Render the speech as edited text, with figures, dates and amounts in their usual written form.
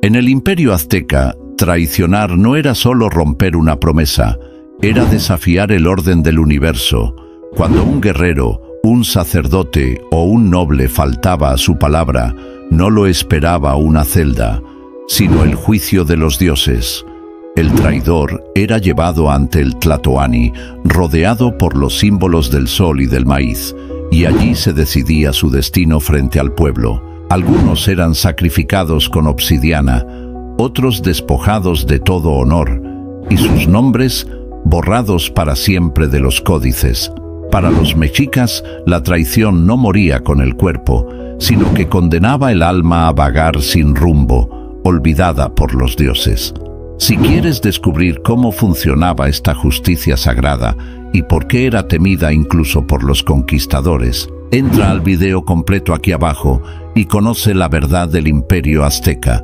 En el Imperio Azteca, traicionar no era solo romper una promesa, era desafiar el orden del universo. Cuando un guerrero, un sacerdote o un noble faltaba a su palabra, no lo esperaba una celda, sino el juicio de los dioses. El traidor era llevado ante el Tlatoani, rodeado por los símbolos del sol y del maíz, y allí se decidía su destino frente al pueblo. Algunos eran sacrificados con obsidiana, otros despojados de todo honor, y sus nombres borrados para siempre de los códices. Para los mexicas, la traición no moría con el cuerpo, sino que condenaba el alma a vagar sin rumbo, olvidada por los dioses. Si quieres descubrir cómo funcionaba esta justicia sagrada y por qué era temida incluso por los conquistadores, entra al video completo aquí abajo y conoce la verdad del Imperio Azteca.